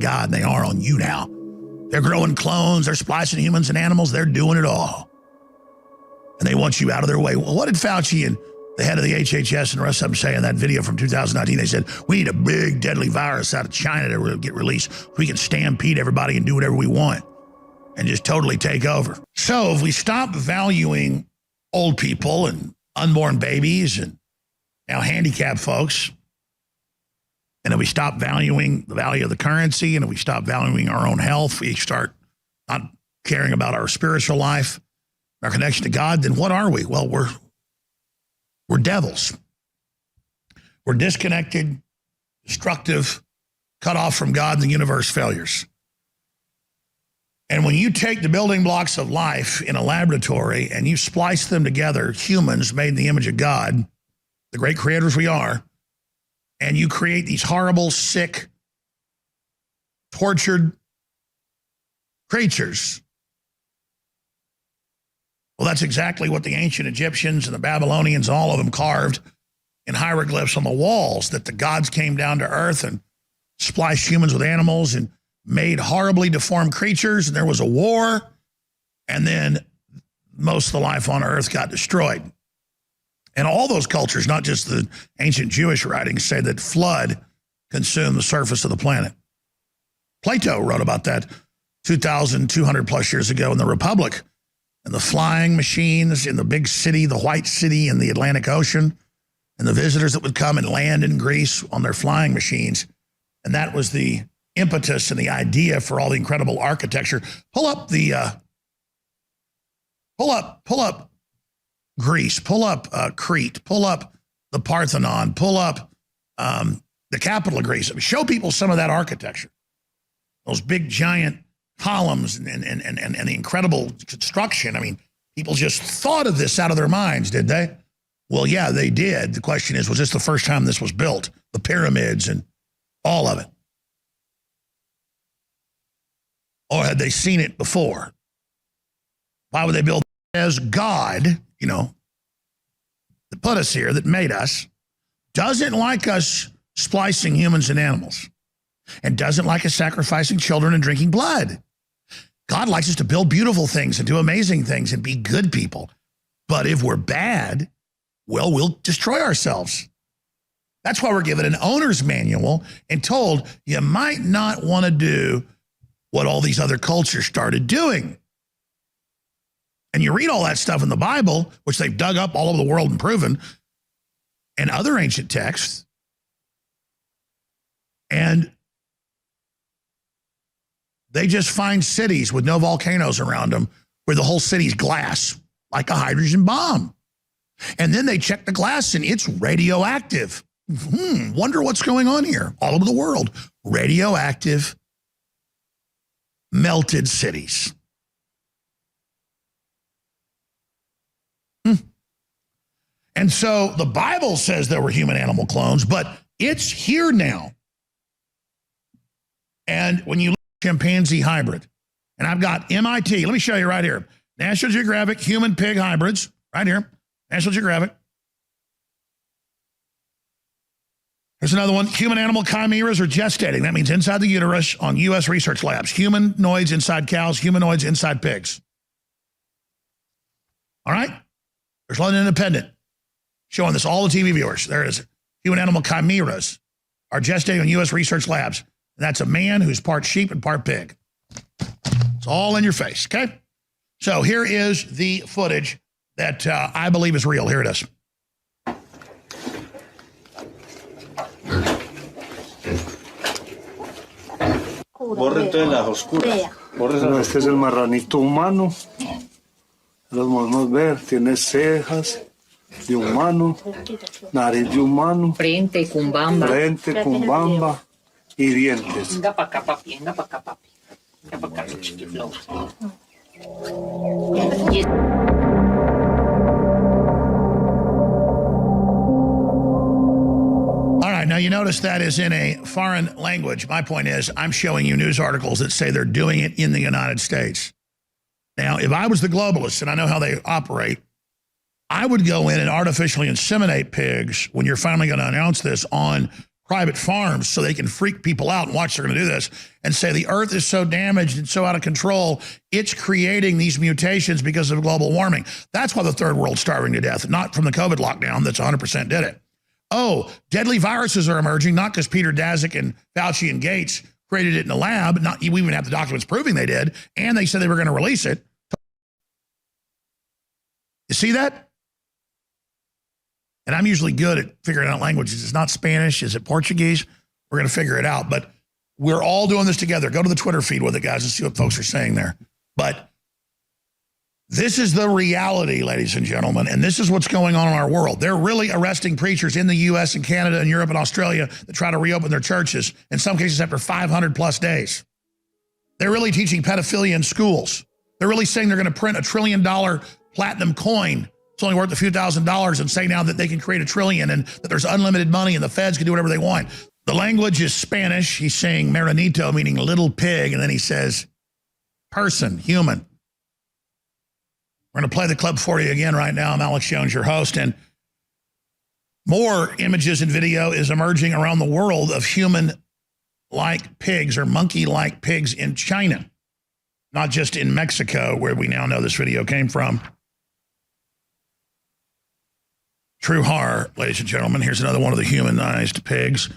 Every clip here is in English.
God than they are on you now. They're growing clones, they're splicing humans and animals, they're doing it all. And they want you out of their way. Well, what did Fauci and the head of the HHS and the rest of them say in that video from 2019? They said, we need a big, deadly virus out of China to get released. We can stampede everybody and do whatever we want and just totally take over. So if we stop valuing old people and unborn babies and now handicapped folks, and if we stop valuing the value of the currency, and if we stop valuing our own health, we start not caring about our spiritual life, our connection to God, then what are we? Well, we're devils. We're disconnected, destructive, cut off from God and the universe failures. And when you take the building blocks of life in a laboratory and you splice them together, humans made in the image of God, the great creators we are, and you create these horrible, sick, tortured creatures. Well, that's exactly what the ancient Egyptians and the Babylonians, all of them carved in hieroglyphs on the walls, that the gods came down to earth and spliced humans with animals and made horribly deformed creatures, and there was a war, and then most of the life on earth got destroyed. And all those cultures, not just the ancient Jewish writings, say that flood consumed the surface of the planet. Plato wrote about that 2,200 plus years ago in the Republic, and the flying machines in the big city, the White City in the Atlantic Ocean, and the visitors that would come and land in Greece on their flying machines. And that was the impetus and the idea for all the incredible architecture. Pull up Greece, pull up Crete, pull up the Parthenon, pull up the capital of Greece. Show people some of that architecture. Those big giant columns and the incredible construction. I mean, people just thought of this out of their minds, did they? Well, yeah, they did. The question is, was this the first time this was built? The pyramids and all of it. Or had they seen it before? Why would they build as God, you know, that put us here, that made us, doesn't like us splicing humans and animals, and doesn't like us sacrificing children and drinking blood. God likes us to build beautiful things and do amazing things and be good people. But if we're bad, well, we'll destroy ourselves. That's why we're given an owner's manual and told you might not want to do what all these other cultures started doing. And you read all that stuff in the Bible, which they've dug up all over the world and proven, and other ancient texts, and they just find cities with no volcanoes around them where the whole city's glass, like a hydrogen bomb. And then they check the glass and it's radioactive. Wonder what's going on here. All over the world, radioactive, melted cities. And so the Bible says there were human-animal clones, but it's here now. And when you look at chimpanzee hybrid, and I've got MIT, let me show you right here. National Geographic human-pig hybrids, right here. National Geographic. There's another one. Human-animal chimeras are gestating. That means inside the uterus on U.S. research labs. Humanoids inside cows, humanoids inside pigs. All right? There's London Independent showing this, all the TV viewers. There it is. Human-animal chimeras are gestating on U.S. research labs. And that's a man who's part sheep and part pig. It's all in your face, okay? So here is the footage that I believe is real. Here it is. Borre todas las oscuras. Bueno, este es el marranito humano. Lo podemos ver, tiene cejas de humano, nariz de humano, frente, cumbamba y dientes. Venga para acá, papi, venga para acá, papi. Venga para acá, chiquiflow. All right, now you notice that is in a foreign language. My point is, I'm showing you news articles that say they're doing it in the United States. Now, if I was the globalists, and I know how they operate, I would go in and artificially inseminate pigs when you're finally going to announce this on private farms so they can freak people out and watch they're going to do this and say the earth is so damaged and so out of control, it's creating these mutations because of global warming. That's why the third world's starving to death, not from the COVID lockdown that's 100% did it. Oh, deadly viruses are emerging, not because Peter Daszak and Fauci and Gates created it in the lab. We even have the documents proving they did, and they said they were going to release it. You see that? And I'm usually good at figuring out languages. It's not Spanish. Is it Portuguese? We're going to figure it out. But we're all doing this together. Go to the Twitter feed with it, guys, and see what folks are saying there. But this is the reality, ladies and gentlemen, and this is what's going on in our world. They're really arresting preachers in the U.S. and Canada and Europe and Australia that try to reopen their churches, in some cases after 500+ days. They're really teaching pedophilia in schools. They're really saying they're going to print $1 trillion platinum coin. It's only worth a few $1,000s, and say now that they can create $1 trillion and that there's unlimited money and the feds can do whatever they want. The language is Spanish. He's saying marinito, meaning little pig, and then he says person, human. We're going to play the clip for you again right now. I'm Alex Jones, your host, and more images and video is emerging around the world of human-like pigs or monkey-like pigs in China, not just in Mexico, where we now know this video came from. True horror, ladies and gentlemen. Here's another one of the humanized pigs.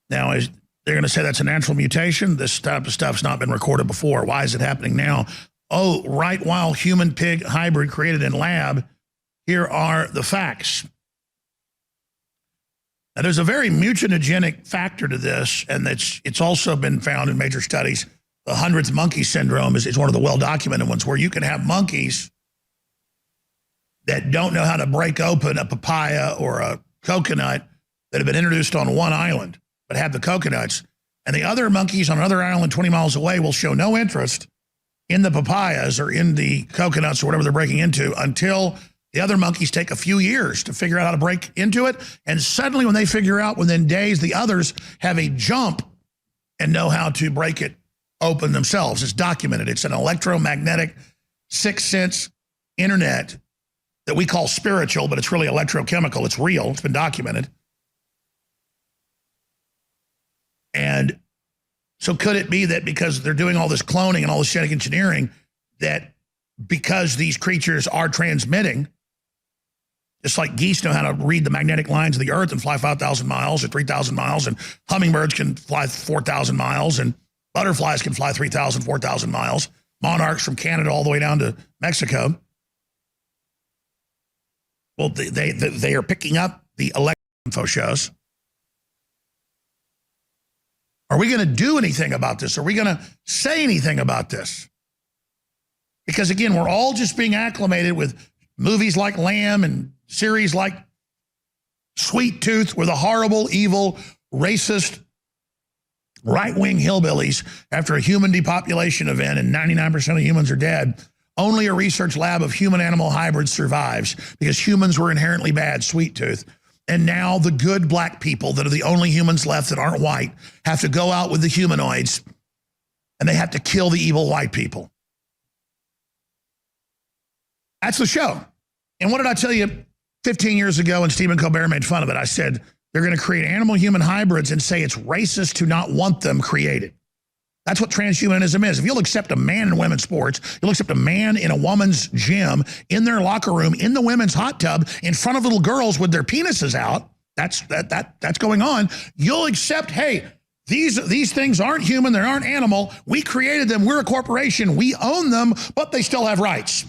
Now, they're going to say that's a natural mutation. This type of stuff's not been recorded before. Why is it happening now? Oh, right while human-pig hybrid created in lab, here are the facts. Now, there's a very mutagenic factor to this, and it's also been found in major studies. The 100th monkey syndrome is one of the well-documented ones, where you can have monkeys that don't know how to break open a papaya or a coconut that have been introduced on one island, but have the coconuts, and the other monkeys on another island 20 miles away will show no interest in the papayas or in the coconuts or whatever they're breaking into until the other monkeys take a few years to figure out how to break into it. And suddenly when they figure out within days, the others have a jump and know how to break it open themselves. It's documented. It's an electromagnetic sixth sense internet that we call spiritual, but it's really electrochemical. It's real. It's been documented. And so could it be that because they're doing all this cloning and all this genetic engineering, that because these creatures are transmitting, just like geese know how to read the magnetic lines of the earth and fly 5,000 miles or 3,000 miles, and hummingbirds can fly 4,000 miles, and butterflies can fly 3,000, 4,000 miles, monarchs from Canada all the way down to Mexico. Well, they are picking up the info shows. Are we going to do anything about this? Are we going to say anything about this? Because, again, we're all just being acclimated with movies like Lamb and series like Sweet Tooth, where the horrible, evil, racist, right-wing hillbillies, after a human depopulation event and 99% of humans are dead, only a research lab of human-animal hybrids survives because humans were inherently bad, Sweet Tooth. And now the good black people that are the only humans left that aren't white have to go out with the humanoids, and they have to kill the evil white people. That's the show. And what did I tell you 15 years ago when Stephen Colbert made fun of it? I said they're going to create animal-human hybrids and say it's racist to not want them created. That's what transhumanism is. If you'll accept a man in women's sports, you'll accept a man in a woman's gym, in their locker room, in the women's hot tub, in front of little girls with their penises out, that's going on. You'll accept, hey, these things aren't human, they aren't animal. We created them, we're a corporation, we own them, but they still have rights.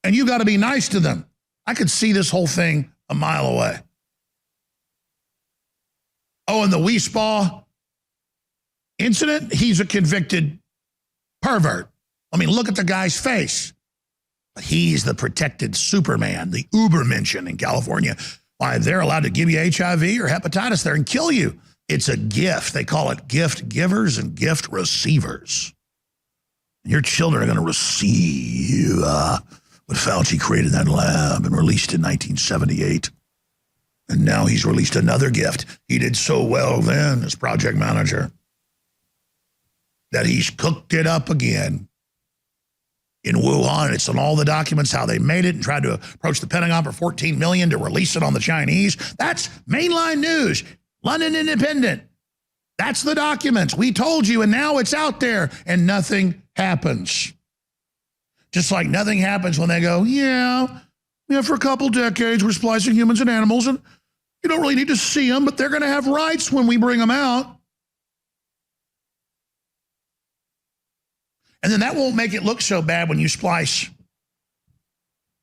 And you got to be nice to them. I could see this whole thing a mile away. Oh, and the Wee Spa incident, he's a convicted pervert. I mean, look at the guy's face. But he's the protected Superman, the Ubermensch in California. Why, they're allowed to give you HIV or hepatitis there and kill you. It's a gift. They call it gift givers and gift receivers. Your children are going to receive what Fauci created in that lab and released in 1978. And now he's released another gift. He did so well then as project manager that he's cooked it up again. in Wuhan. It's on all the documents how they made it and tried to approach the Pentagon for $14 million to release it on the Chinese. That's mainline news. London Independent. That's the documents. We told you, and now it's out there, and nothing happens. Just like nothing happens when they go, yeah, for a couple decades we're splicing humans and animals, and you don't really need to see them, but they're going to have rights when we bring them out. And then that won't make it look so bad when you splice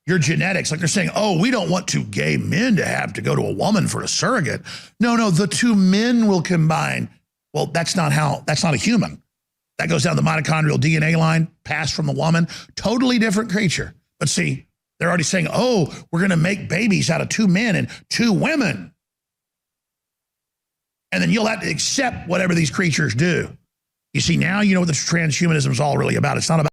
your genetics. Like they're saying, oh, we don't want two gay men to have to go to a woman for a surrogate. No, the two men will combine. Well, that's not a human. That goes down the mitochondrial DNA line, passed from the woman. Totally different creature. But see, they're already saying, oh, we're going to make babies out of two men and two women. And then you'll have to accept whatever these creatures do. You see, now you know what this transhumanism is all really about. It's not about